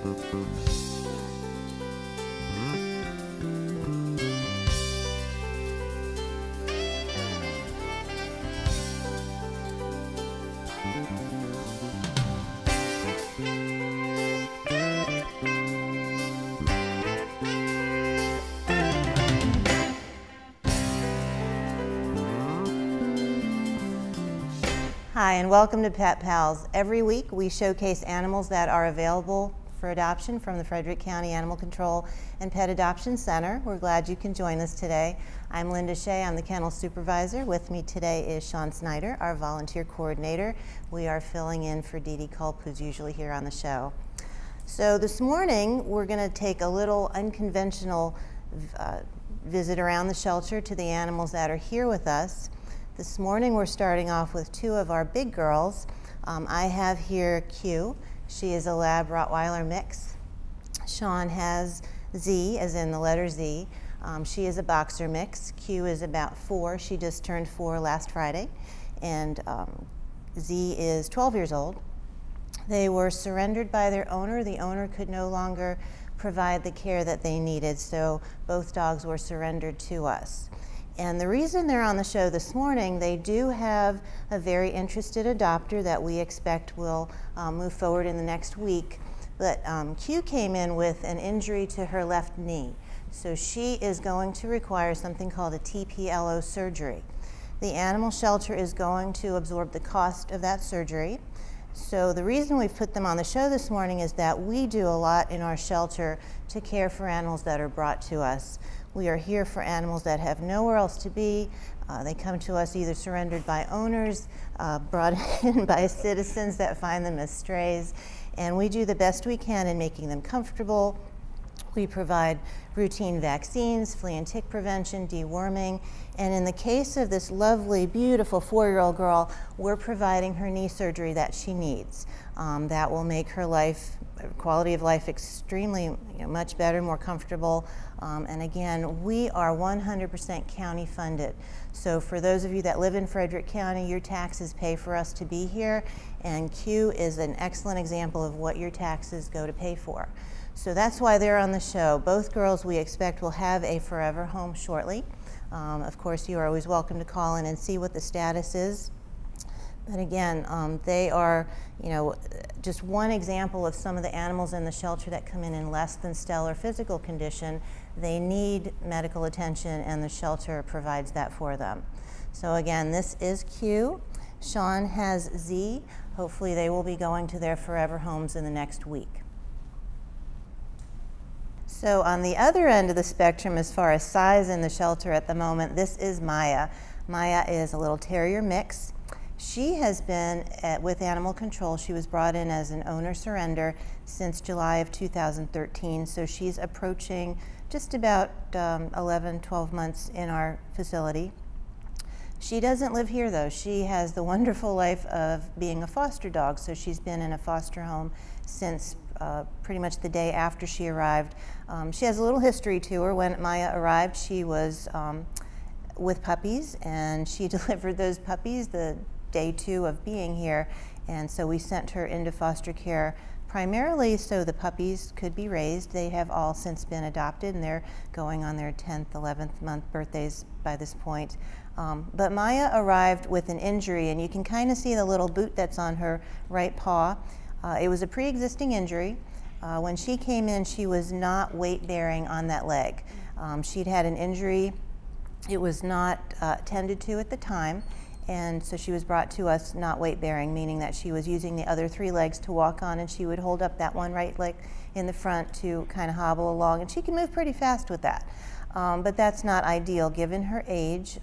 Hi, and welcome to Pet Pals. Every week we showcase animals that are available for adoption from the Frederick County Animal Control and Pet Adoption Center. We're glad you can join us today. I'm Linda Shea, I'm the kennel supervisor. With me today is Sean Snyder, our volunteer coordinator. We are filling in for Dee Dee Culp, who's usually here on the show. So this morning we're going to take a little unconventional visit around the shelter to the animals that are here with us. This morning we're starting off with two of our big girls. I have here Q. She is a Lab Rottweiler mix. Sean has Z, as in the letter Z. She is a boxer mix. Q is about 4. She just turned 4 last Friday. And Z is 12 years old. They were surrendered by their owner. The owner could no longer provide the care that they needed, so both dogs were surrendered to us. And the reason they're on the show this morning, they do have a very interested adopter that we expect will move forward in the next week. But Q came in with an injury to her left knee. So she is going to require something called a TPLO surgery. The animal shelter is going to absorb the cost of that surgery. So the reason we've put them on the show this morning is that we do a lot in our shelter to care for animals that are brought to us. We are here for animals that have nowhere else to be. They come to us either surrendered by owners, brought in by citizens that find them as strays, and we do the best we can in making them comfortable. We provide routine vaccines, flea and tick prevention, deworming, and in the case of this lovely, beautiful 4-year-old girl, we're providing her knee surgery that she needs. That will make her quality of life extremely much better, more comfortable. And again, we are 100% county funded. So for those of you that live in Frederick County, your taxes pay for us to be here, and Q is an excellent example of what your taxes go to pay for. So that's why they're on the show. Both girls we expect will have a forever home shortly. Of course, you are always welcome to call in and see what the status is. But again, they are, just one example of some of the animals in the shelter that come in less than stellar physical condition. They need medical attention, and the shelter provides that for them. So again, this is Q. Sean has Z. Hopefully they will be going to their forever homes in the next week. So on the other end of the spectrum, as far as size in the shelter at the moment, this is Maya. Maya is a little terrier mix. She has been with Animal Control. She was brought in as an owner surrender since July of 2013, so she's approaching just about 11, 12 months in our facility. She doesn't live here though. She has the wonderful life of being a foster dog, so she's been in a foster home since pretty much the day after she arrived. She has a little history to her. When Maya arrived, she was with puppies, and she delivered those puppies the day 2 of being here, and so we sent her into foster care primarily so the puppies could be raised. They have all since been adopted, and they're going on their 10th, 11th month birthdays by this point. But Maya arrived with an injury, and you can kind of see the little boot that's on her right paw. It was a pre-existing injury. When she came in, she was not weight-bearing on that leg. She'd had an injury. It was not tended to at the time, and so she was brought to us not weight-bearing, meaning that she was using the other 3 legs to walk on, and she would hold up that one right leg in the front to kind of hobble along, and she can move pretty fast with that. But that's not ideal given her age.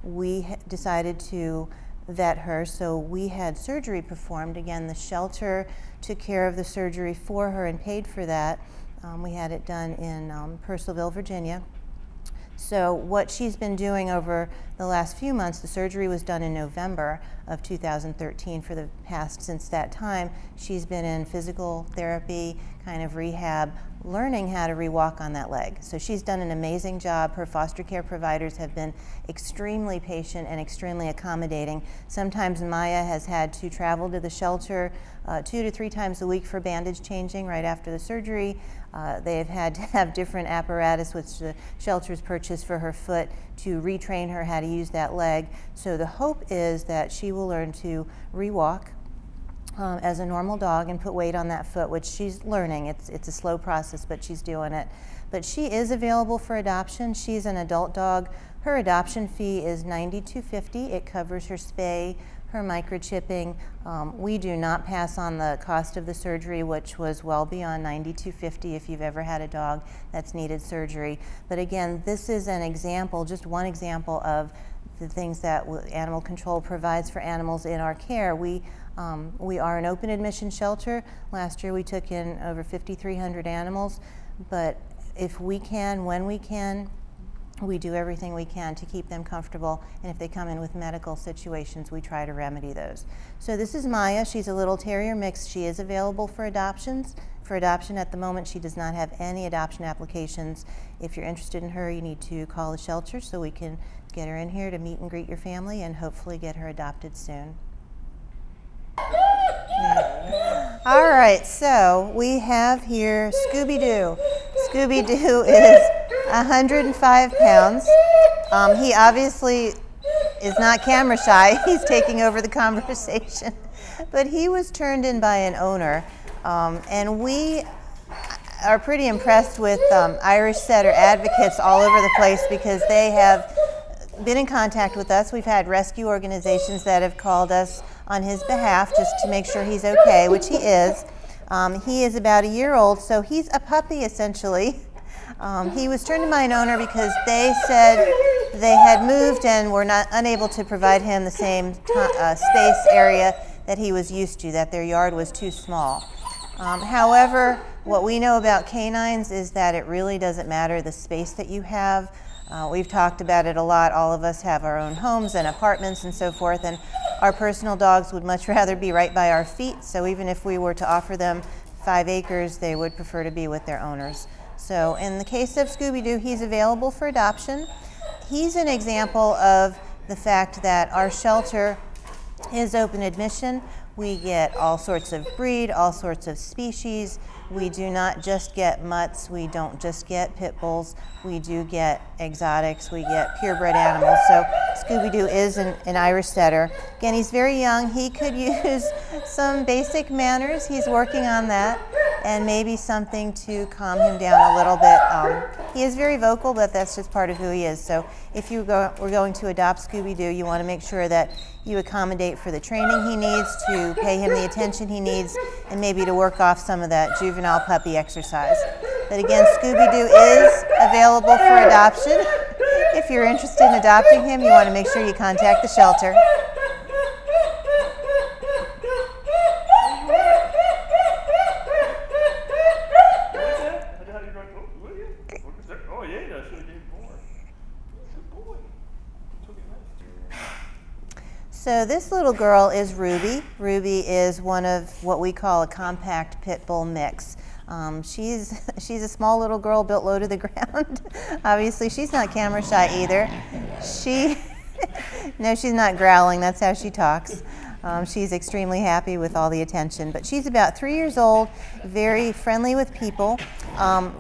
We decided to vet her, so we had surgery performed. Again, the shelter took care of the surgery for her and paid for that. We had it done in Purcellville, Virginia. So what she's been doing over the the last few months, the surgery was done in November of 2013. For the past, since that time, she's been in physical therapy, kind of rehab, learning how to re-walk on that leg. So she's done an amazing job. Her foster care providers have been extremely patient and extremely accommodating. Sometimes Maya has had to travel to the shelter 2 to 3 times a week for bandage changing right after the surgery. They have had to have different apparatus which the shelters purchased for her foot to retrain her how to use that leg. So the hope is that she will learn to re-walk as a normal dog and put weight on that foot, which she's learning. It's a slow process, but she's doing it. But she is available for adoption. She's an adult dog. Her adoption fee is $92.50. It covers her spay, her microchipping. We do not pass on the cost of the surgery, which was well beyond $92.50 if you've ever had a dog that's needed surgery. But again, this is an example, just one example of the things that animal control provides for animals in our care. We are an open admission shelter. Last year we took in over 5,300 animals, but if we can, when we can, we do everything we can to keep them comfortable, and if they come in with medical situations, we try to remedy those. So this is Maya. She's a little terrier mix. She is available for adoption at the moment. She does not have any adoption applications. If you're interested in her, you need to call the shelter so we can get her in here to meet and greet your family and hopefully get her adopted soon. Yeah. All right, so we have here Scooby Doo. Scooby Doo is 105 pounds. He obviously is not camera shy. He's taking over the conversation. But he was turned in by an owner, and we are pretty impressed with Irish setter advocates all over the place because they have been in contact with us. We've had rescue organizations that have called us on his behalf just to make sure he's okay, which he is. He is about a year old, so he's a puppy essentially. He was turned in by an owner because they said they had moved and were unable to provide him the same space area that he was used to, that their yard was too small. However, what we know about canines is that it really doesn't matter the space that you have. We've talked about it a lot. All of us have our own homes and apartments and so forth, and our personal dogs would much rather be right by our feet, so even if we were to offer them 5 acres, they would prefer to be with their owners. So in the case of Scooby Doo, he's available for adoption. He's an example of the fact that our shelter is open admission. We get all sorts of breed, all sorts of species. We do not just get mutts, we don't just get pit bulls, we do get exotics, we get purebred animals. So Scooby Doo is an Irish setter. Again, he's very young. He could use some basic manners. He's working on that, and maybe something to calm him down a little bit. He is very vocal, but that's just part of who he is. So if you were going to adopt Scooby Doo, you want to make sure that you accommodate for the training he needs, to pay him the attention he needs, and maybe to work off some of that juvenile puppy exercise. But again, Scooby Doo is available for adoption. If you're interested in adopting him, you want to make sure you contact the shelter. So this little girl is Ruby. Ruby is one of what we call a compact pit bull mix. She's a small little girl built low to the ground. Obviously, she's not camera shy either. No, she's not growling. That's how she talks. She's extremely happy with all the attention. But she's about 3 years old, very friendly with people.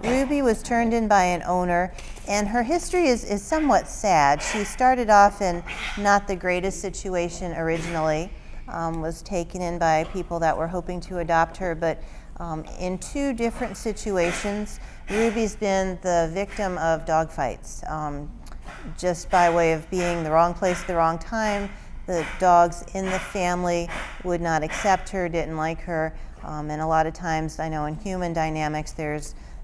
Ruby was turned in by an owner, and her history is somewhat sad. She started off in not the greatest situation originally, was taken in by people that were hoping to adopt her, but in 2 different situations, Ruby's been the victim of dog fights. Just by way of being the wrong place at the wrong time, the dogs in the family would not accept her, didn't like her, and a lot of times, I know in human dynamics,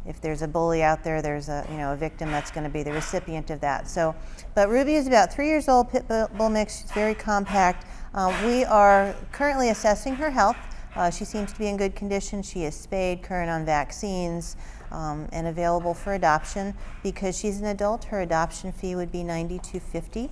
if there's a bully out there, there's a victim that's going to be the recipient of that. So, but Ruby is about 3 years old, pit bull mix. She's very compact. We are currently assessing her health. She seems to be in good condition. She is spayed, current on vaccines, and available for adoption. Because she's an adult, her adoption fee would be $92.50.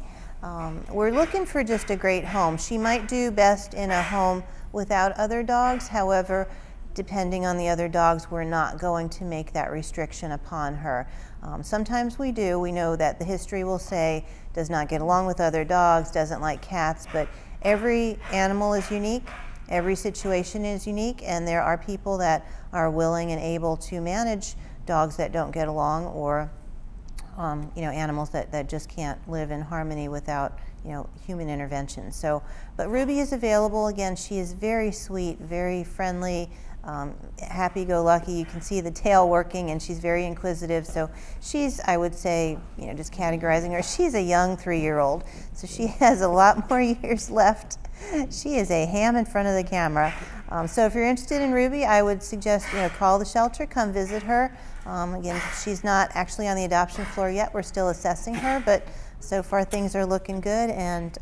We're looking for just a great home. She might do best in a home without other dogs. However, depending on the other dogs, we're not going to make that restriction upon her. Sometimes we do. We know that the history will say does not get along with other dogs, doesn't like cats, but every animal is unique. Every situation is unique, and there are people that are willing and able to manage dogs that don't get along, or animals that just can't live in harmony without human intervention. So, but Ruby is available. Again, she is very sweet, very friendly, happy-go-lucky. You can see the tail working, and she's very inquisitive. So she's, I would say, just categorizing her, she's a young 3-year-old. So she has a lot more years left. She is a ham in front of the camera. So if you're interested in Ruby, I would suggest call the shelter, come visit her. Again, she's not actually on the adoption floor yet. We're still assessing her, but so far things are looking good, and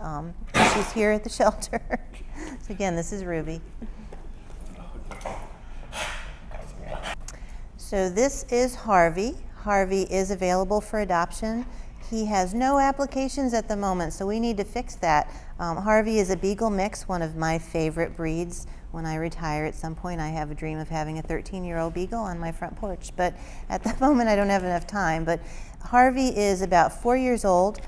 she's here at the shelter. So again, this is Ruby. So this is Harvey. Harvey is available for adoption. He has no applications at the moment, so we need to fix that. Harvey is a Beagle mix, one of my favorite breeds. When I retire at some point, I have a dream of having a 13-year-old Beagle on my front porch, but at the moment I don't have enough time. But Harvey is about 4 years old.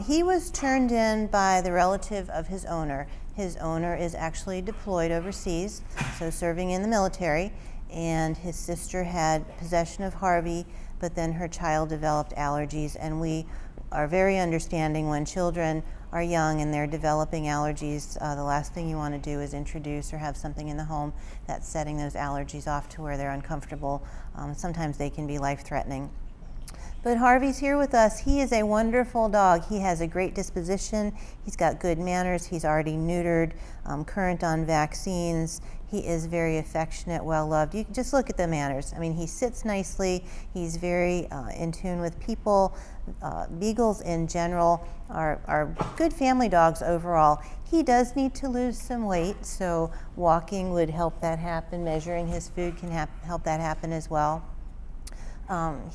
He was turned in by the relative of his owner. His owner is actually deployed overseas, so serving in the military, and his sister had possession of Harvey, but then her child developed allergies, and we are very understanding when children are young and they're developing allergies. The last thing you want to do is introduce or have something in the home that's setting those allergies off to where they're uncomfortable. Sometimes they can be life-threatening. But Harvey's here with us. He is a wonderful dog. He has a great disposition. He's got good manners. He's already neutered, current on vaccines. He is very affectionate, well-loved. You can just look at the manners. I mean, he sits nicely. He's very in tune with people. Beagles in general are good family dogs overall. He does need to lose some weight, so walking would help that happen. Measuring his food can help that happen as well.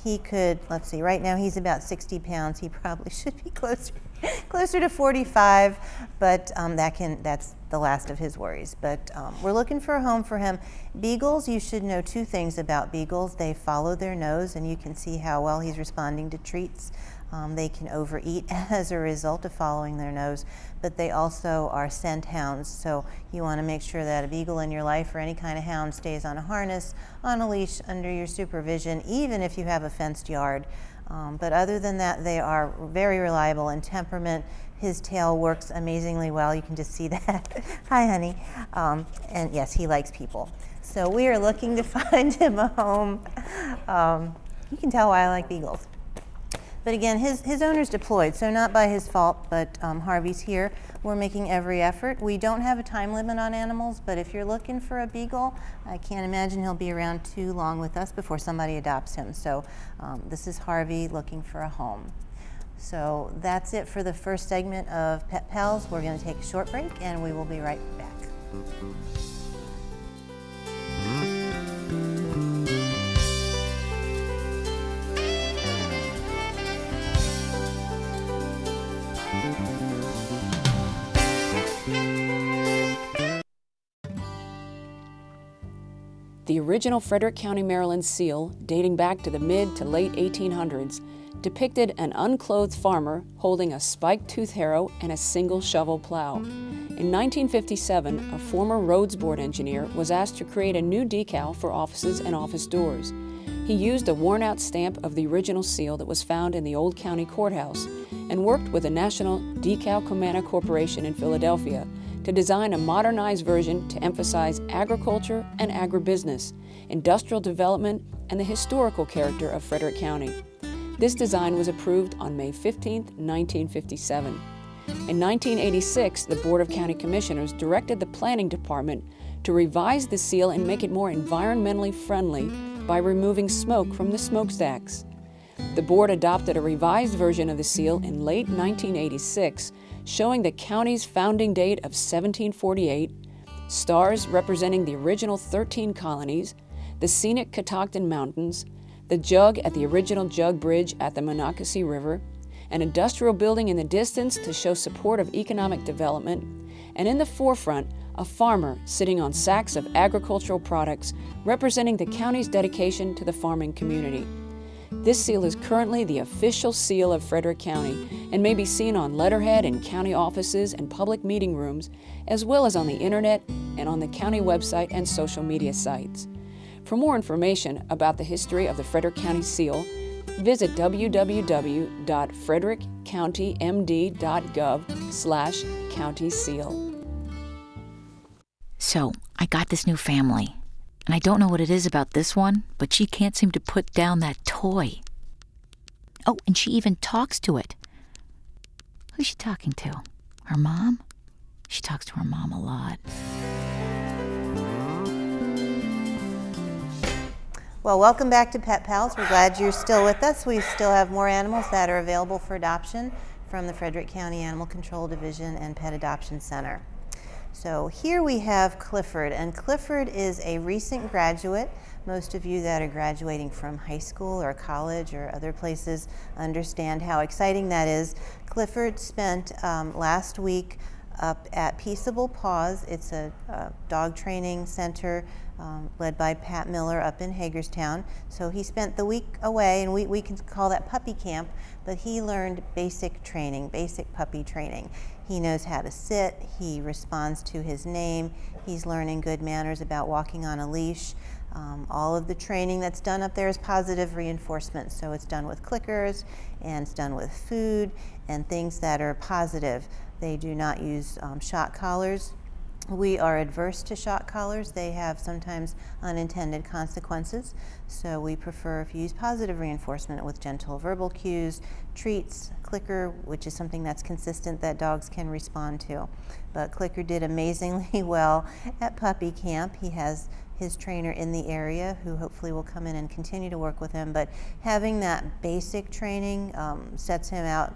He could, let's see, right now he's about 60 pounds. He probably should be closer to 45, but that's the last of his worries. But we're looking for a home for him. Beagles, you should know 2 things about beagles. They follow their nose, and you can see how well he's responding to treats. They can overeat as a result of following their nose, but they also are scent hounds, so you want to make sure that a beagle in your life or any kind of hound stays on a harness, on a leash, under your supervision, even if you have a fenced yard. But other than that, they are very reliable in temperament. His tail works amazingly well. You can just see that. Hi, honey. And yes, he likes people. So we are looking to find him a home. You can tell why I like beagles. But again, his owner's deployed, so not by his fault, but Harvey's here. We're making every effort. We don't have a time limit on animals, but if you're looking for a beagle, I can't imagine he'll be around too long with us before somebody adopts him. So this is Harvey looking for a home. So that's it for the first segment of Pet Pals. We're going to take a short break, and we will be right back. The original Frederick County, Maryland seal, dating back to the mid to late 1800s, depicted an unclothed farmer holding a spiked tooth harrow and a single shovel plow. In 1957, a former roads board engineer was asked to create a new decal for offices and office doors. He used a worn-out stamp of the original seal that was found in the old county courthouse and worked with the National Decalcomania Corporation in Philadelphia to design a modernized version to emphasize agriculture and agribusiness, industrial development, and the historical character of Frederick County. This design was approved on May 15, 1957. In 1986, the Board of County Commissioners directed the Planning Department to revise the seal and make it more environmentally friendly by removing smoke from the smokestacks. The board adopted a revised version of the seal in late 1986, showing the county's founding date of 1748, stars representing the original 13 colonies, the scenic Catoctin Mountains, the jug at the original jug bridge at the Monocacy River, an industrial building in the distance to show support of economic development, and in the forefront, a farmer sitting on sacks of agricultural products representing the county's dedication to the farming community. This seal is currently the official seal of Frederick County and may be seen on letterhead in county offices and public meeting rooms, as well as on the internet and on the county website and social media sites. For more information about the history of the Frederick County seal, visit www.frederickcountymd.gov/county seal. So, I got this new family, and I don't know what it is about this one, but she can't seem to put down that toy. Oh, and she even talks to it. Who's she talking to? Her mom? She talks to her mom a lot. Well, welcome back to Pet Pals. We're glad you're still with us. We still have more animals that are available for adoption from the Frederick County Animal Control Division and Pet Adoption Center. So here we have Clifford, and Clifford is a recent graduate. Most of you that are graduating from high school or college or other places understand how exciting that is. Clifford spent last week up at Peaceable Paws. It's a dog training center led by Pat Miller up in Hagerstown. So he spent the week away, and we can call that puppy camp, but he learned basic training, basic puppy training. He knows how to sit, he responds to his name, he's learning good manners about walking on a leash. All of the training that's done up there is positive reinforcement, so it's done with clickers and it's done with food and things that are positive. They do not use shock collars. We are adverse to shock collars. They have sometimes unintended consequences, so we prefer if you use positive reinforcement with gentle verbal cues, treats, clicker, which is something that's consistent that dogs can respond to. But Clicker did amazingly well at puppy camp. He has his trainer in the area who hopefully will come in and continue to work with him, but having that basic training sets him out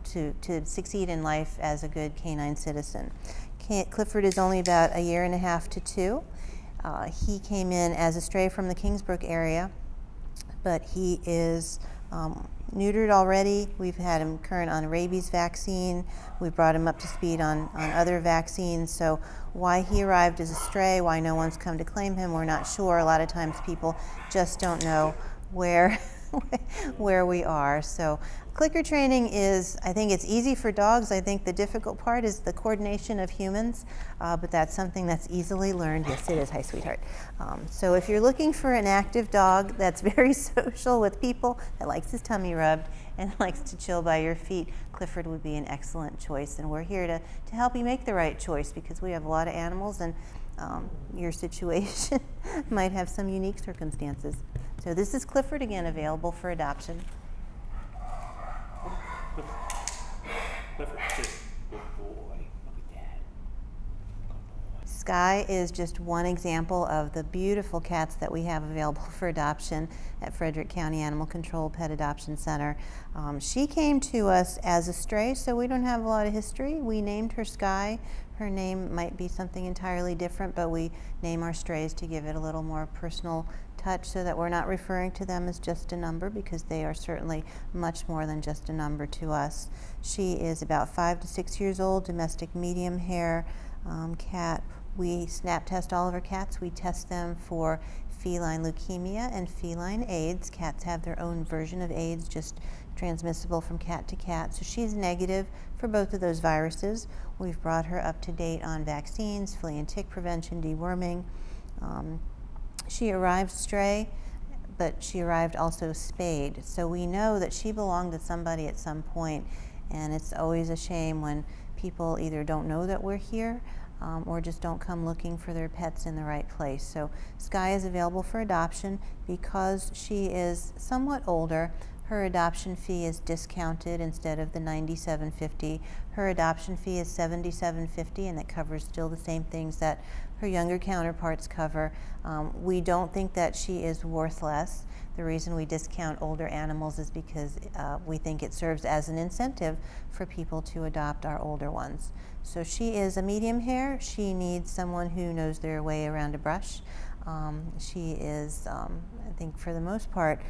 to succeed in life as a good canine citizen. Clifford is only about 1.5 to 2 years. He came in as a stray from the Kingsbrook area, but he is neutered already. We've had him current on a rabies vaccine. We've brought him up to speed on other vaccines. So why he arrived as a stray, why no one's come to claim him, we're not sure. A lot of times people just don't know where we are. So clicker training is, I think it's easy for dogs. I think the difficult part is the coordination of humans, but that's something that's easily learned. Yes, it is. Hi, sweetheart. So if you're looking for an active dog that's very social with people, that likes his tummy rubbed and likes to chill by your feet, Clifford would be an excellent choice. And we're here to help you make the right choice, because we have a lot of animals, and your situation might have some unique circumstances. So this is Clifford, again, available for adoption. Clifford, good boy. Look at that. Good boy. Sky is just one example of the beautiful cats that we have available for adoption at Frederick County Animal Control Pet Adoption Center. She came to us as a stray, so we don't have a lot of history. We named her Sky. Her name might be something entirely different, but we name our strays to give it a little more personal touch, so that we're not referring to them as just a number, because they are certainly much more than just a number to us. She is about 5 to 6 years old, domestic medium hair cat. We snap test all of our cats. We test them for feline leukemia and feline AIDS. Cats have their own version of AIDS, just transmissible from cat to cat. So she's negative for both of those viruses. We've brought her up to date on vaccines, flea and tick prevention, deworming. She arrived stray, but she arrived also spayed. So we know that she belonged to somebody at some point, and it's always a shame when people either don't know that we're here or just don't come looking for their pets in the right place. So Sky is available for adoption. Because she is somewhat older, her adoption fee is discounted. Instead of the $97.50, her adoption fee is $77.50, and it covers still the same things that her younger counterparts cover. We don't think that she is worth less. The reason we discount older animals is because we think it serves as an incentive for people to adopt our older ones. So she is a medium hair. She needs someone who knows their way around a brush. She is, I think for the most part,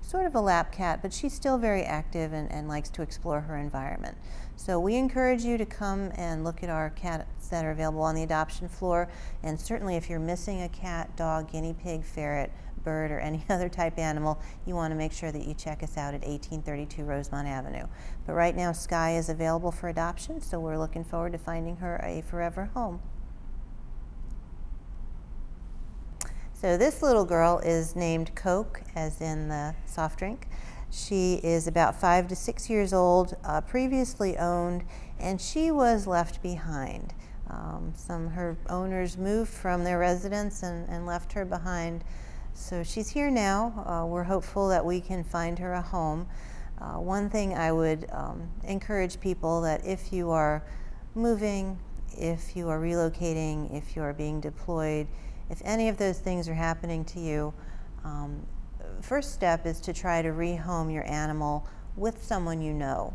sort of a lap cat, but she's still very active and likes to explore her environment. So we encourage you to come and look at our cats that are available on the adoption floor, and certainly if you're missing a cat, dog, guinea pig, ferret, bird, or any other type animal, you want to make sure that you check us out at 1832 Rosemont Avenue. But right now Sky is available for adoption, so we're looking forward to finding her a forever home. So this little girl is named Coke, as in the soft drink. She is about 5 to 6 years old, previously owned, and she was left behind. Her owners moved from their residence and left her behind. So she's here now. We're hopeful that we can find her a home. One thing I would encourage people, that if you are moving, if you are relocating, if you are being deployed, if any of those things are happening to you, first step is to try to rehome your animal with someone you know.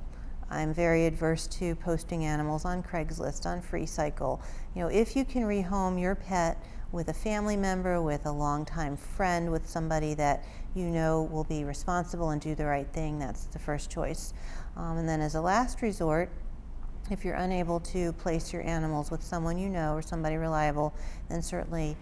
I'm very adverse to posting animals on Craigslist, on FreeCycle. You know, if you can rehome your pet with a family member, with a longtime friend, with somebody that you know will be responsible and do the right thing, that's the first choice. And then as a last resort, if you're unable to place your animals with someone you know or somebody reliable, then certainly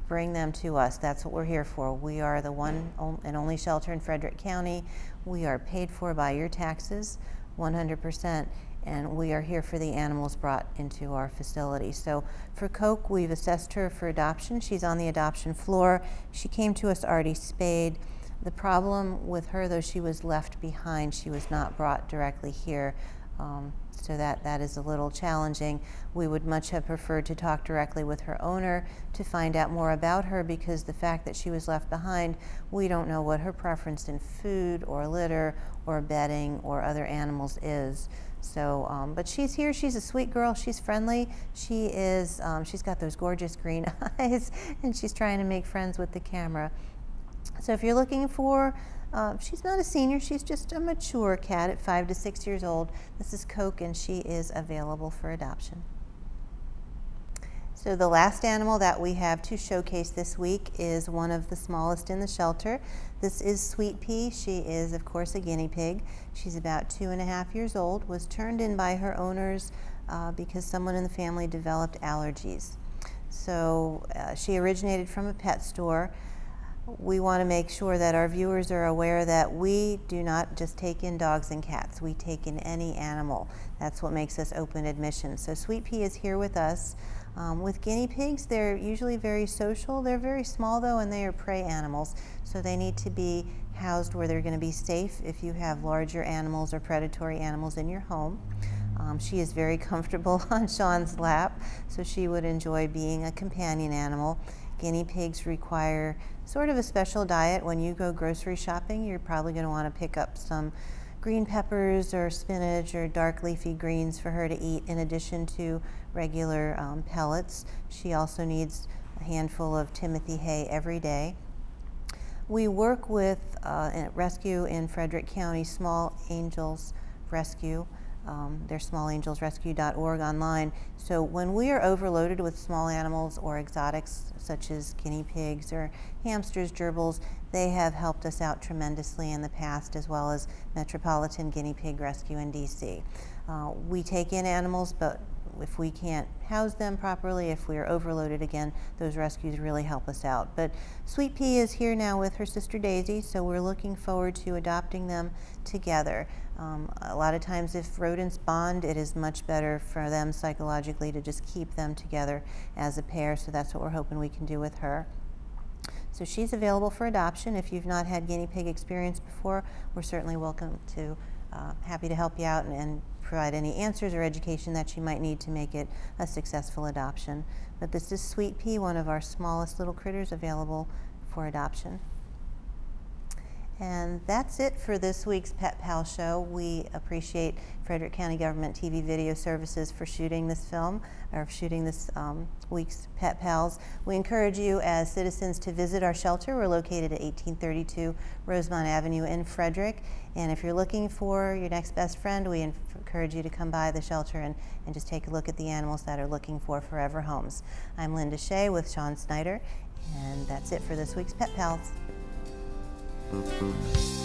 bring them to us. That's what we're here for. We are the one and only shelter in Frederick County. We are paid for by your taxes, 100%, and we are here for the animals brought into our facility. So for Coke, we've assessed her for adoption. She's on the adoption floor. She came to us already spayed. The problem with her, though, she was left behind. She was not brought directly here. So that is a little challenging. We would much have preferred to talk directly with her owner to find out more about her, because the fact that she was left behind, we don't know what her preference in food or litter or bedding or other animals is. So, but she's here. She's a sweet girl. She's friendly. She is. She's got those gorgeous green eyes, and she's trying to make friends with the camera. So if you're looking for, she's not a senior, she's just a mature cat at 5 to 6 years old. This is Coke, and she is available for adoption. So the last animal that we have to showcase this week is one of the smallest in the shelter. This is Sweet Pea. She is, of course, a guinea pig. She's about 2.5 years old, was turned in by her owners because someone in the family developed allergies. So she originated from a pet store. We want to make sure that our viewers are aware that we do not just take in dogs and cats. We take in any animal. That's what makes us open admission. So Sweet Pea is here with us. With guinea pigs, they're usually very social. They're very small, though, and they are prey animals. So they need to be housed where they're going to be safe if you have larger animals or predatory animals in your home. She is very comfortable on Sean's lap, so she would enjoy being a companion animal. Guinea pigs require sort of a special diet. When you go grocery shopping, you're probably going to want to pick up some green peppers or spinach or dark leafy greens for her to eat, in addition to regular pellets. She also needs a handful of Timothy hay every day. We work with rescue in Frederick County, Small Angels Rescue. They're smallangelsrescue.org online. So when we are overloaded with small animals or exotics such as guinea pigs or hamsters, gerbils, they have helped us out tremendously in the past, as well as Metropolitan Guinea Pig Rescue in DC. We take in animals, but if we can't house them properly, if we are overloaded again, those rescues really help us out. But Sweet Pea is here now with her sister Daisy, so we're looking forward to adopting them together. A lot of times if rodents bond, it is much better for them psychologically to just keep them together as a pair, so that's what we're hoping we can do with her. So she's available for adoption. If you've not had guinea pig experience before, we're certainly happy to help you out and provide any answers or education that you might need to make it a successful adoption. But this is Sweet Pea, one of our smallest little critters, available for adoption. And that's it for this week's Pet Pal Show. We appreciate Frederick County Government TV Video Services for shooting this film, or shooting this week's Pet Pals. We encourage you as citizens to visit our shelter. We're located at 1832 Rosemont Avenue in Frederick. And if you're looking for your next best friend, we encourage you to come by the shelter and just take a look at the animals that are looking for forever homes. I'm Linda Shea with Sean Snyder, and that's it for this week's Pet Pals. Bye.